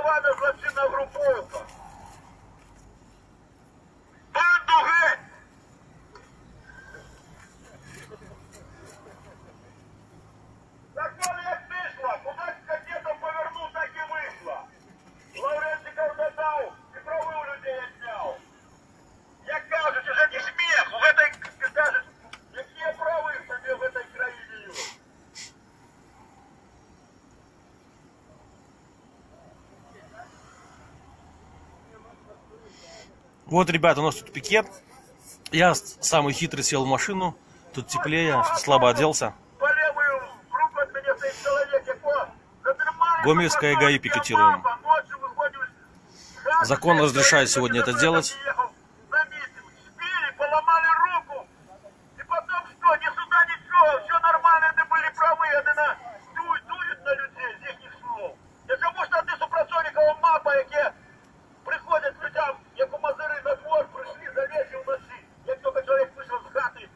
організована злочинна груповка. Банду геть! Так воно як вийшла, куди з кадетом повернув, так і вийшла. Лаврентиков додав і прави у людей відняв. Як кажуть, уже не сміх, в этой, кажуть, які прави собі в этой країні є. Вот, ребята, у нас тут пикет. Я самый хитрый сел в машину. Тут теплее, слабо оделся. По левую руку от меня стоит человек, якого задремали. Гомельская ГАИ пикетируем. Ночью выходим из хаты, Закон разрешает сегодня это делать. на митинг. Сбили, поломали руку. И потом что? Ни суда, ничего. Все нормально, это были правы. Это дуют на людей, з їхніх слов. Я тому що ти супротивникова мапа, які приходять людям, як у Мазири на двор, прийшли за вещи вночі. Як тільки чоловік вийшов з хати,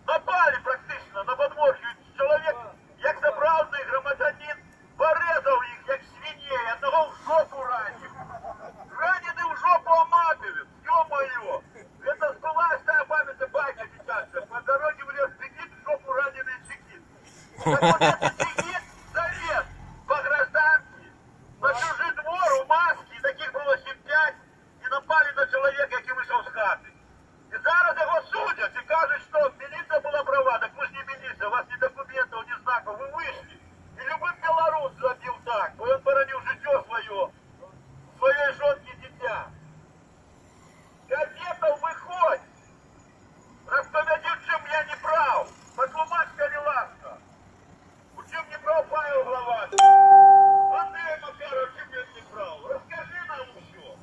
напали практично на подворье. Чоловік, як заправний громадянин, порезав їх, як свиней, одного в жопу ранив. Раненый в жопу оматывает, ё-моё! Это сбылась память байка сейчас. По дороге в лес бегит, в жопу раненый чекит. Так вот этот чекит залез по гражданке, на чужий двор у маски, таких было 7-5, и напали на человека, який вийшов з хати. І зараз його судять і кажуть, що міліція була права, так ви ж не міліція, у вас ні документів, ні знаків, ви вийшли. І любим белорус зробив так, бо він боронив життя своєї жонки і дитя. Кадетов виходь! Розповіді, в чим я не прав. Потлумач, коли ласка. У чим не прав Павел Главатый? Андрей Макаров, в чим я не прав? Розкажи нам усё.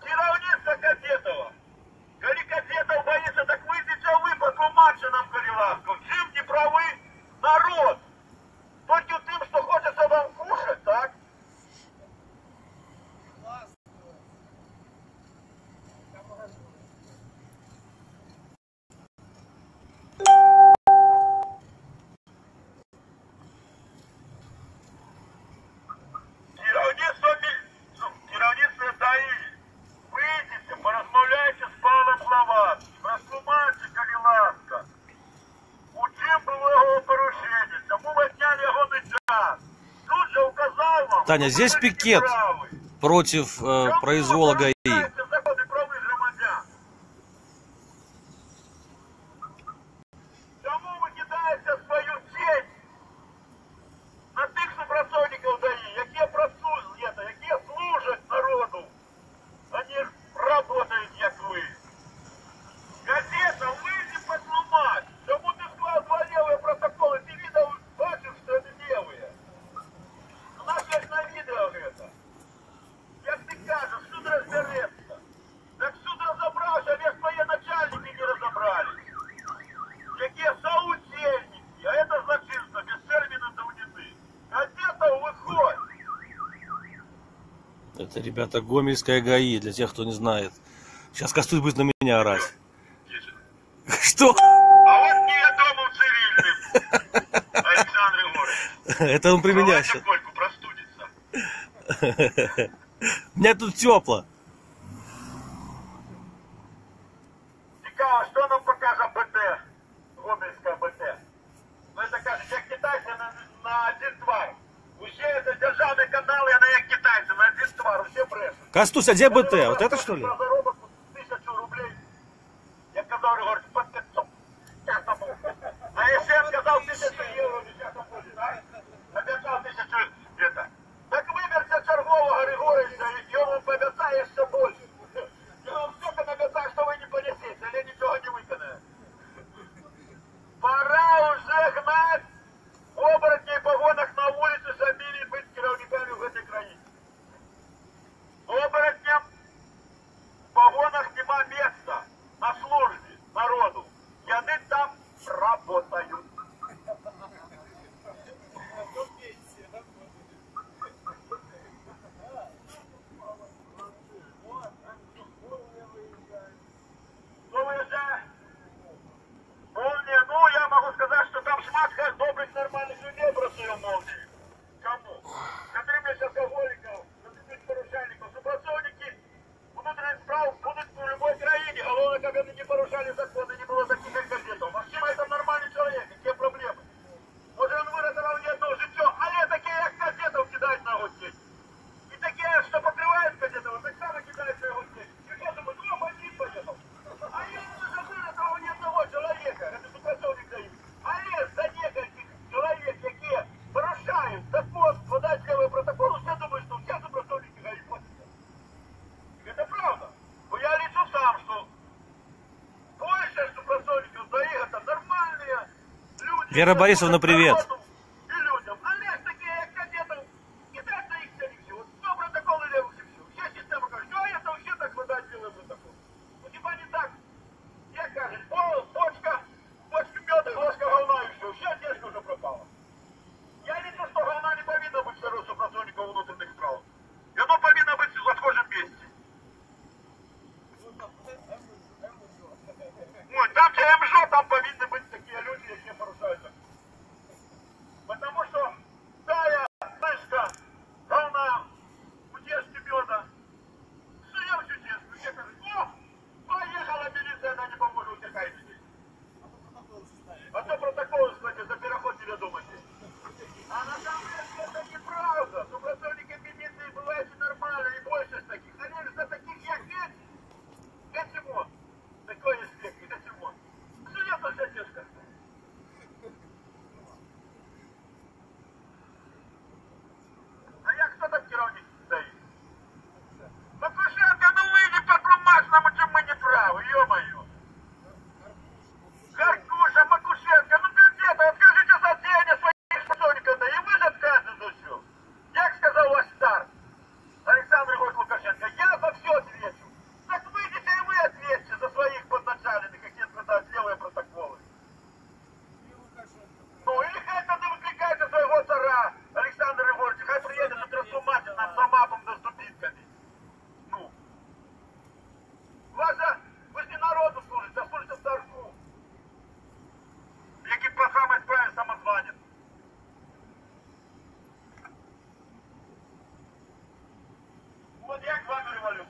Керівництво Кадетова. Коли Кадетов боится, так выйдите вы, потлумачьте нам, коли ласка. В чим не правы народ? Только тем, что хочется вам кушать, так? Керівництво ДАІ. Выйдите, поразмовляйте з Павлом Главатым. Розтлумачте, коли ласка. У чим було його порушення? Чому ви отняли його час? Тут же указав вам, Таня, що здесь ви пикет неправі. против произвола ГАИ. Порушуєте закони правових громадян. Чому ви кидаєте свою честь на тих супротивників ДАІ, які працюють, які служать народу, вони працюють, як ви. Газета, выйди потлумать. Чому ти склав два левые протоколи? Ти видел, бачив, що вони левые. У нас є на відео это. Як ти кажеш, суд розбереться. Так суд розібрався, але твої начальники не розібрались. Які соучастники, а это злочинство, без термина давнины. Газета, выходь. Это, ребята, Гомельская ГАИ, для тех, кто не знает. Сейчас Костусь будет на меня орать. Что? А вот не я дома в цивильном, Александр Егорович. Это он при меня сейчас. Кольку простудится. У меня тут тепло. Цікаво, що нам покаже БТ, Гомельська БТ. Ну, це кажуть, як китайці на один твар. Уже це державний канал, я на як китайці, на один твар, все брешуть. Костусь, а где БТ? Вот это что ли? Про заробок 1000 рублей. Я казав, Григорій, под 500. Чесно був. А якщо я сказав 1000 євро, чесно буде, так? Обіцяв 1000 это. Так виберся чергового Григорича, і йому пообіцяє ще більше. Я вам столько наобіцяю, що ви не понесете, але нічого не виконає. Пора уже гнать оборотней в погонах на вулиці, самі бути керівниками в этой країні. Оборотням Вера Борисовна, привет. І людям. Але ж такі, як кадетів, і так на їх це не все. От 100 протоколів левих і все. Є система, кажуть, а це вообще так видать білий протокол. Ну хіба не так? Як кажуть, почка меда, ложка говна і все. Вся тежка вже пропала. Я лічу, що говна не повинна бути серед супротивників внутрішніх справ. І воно повинно бути в схожому місці. Ой, там же МЖ, там повинны быть такие люди, які порушають закон. Потому что тая крышка, говна, утежки меда, суем всю теску. Все кажут, о, поехала милиция, она не поможет, утекайте здесь. А то протокол, кстати, за переход неведомости. А на самом деле это неправда. Супротивники милиции бывают и нормально, и больше ж таких. Они же за таких, як эти. Эти вот. Такой есть век, и эти вот. Суем вся теска. А як хто там керівник стоїть? Макушенко, ну выйди по-бумажному, чем мы не правы, ё-моё. Гаркуша, Макушенко, ну где-то, откажите за деньги своих сотрудников, и вы же откажете за все. Як сказал ваш стар, Александр Григорьевич Лукашенко, я за все отвечу. Так выйдите и вы ответьте за своих подначаленных, какие складывают левые протоколы. Ну, или хай-то не выкликайте своего цара, Александр Григорьевич, хай приедет и трансформатит нам за мапом да с дубинками. Ну. Вы же не народу служите, а служите царку. Який по самой справе самозванец. Вот як з вами революція.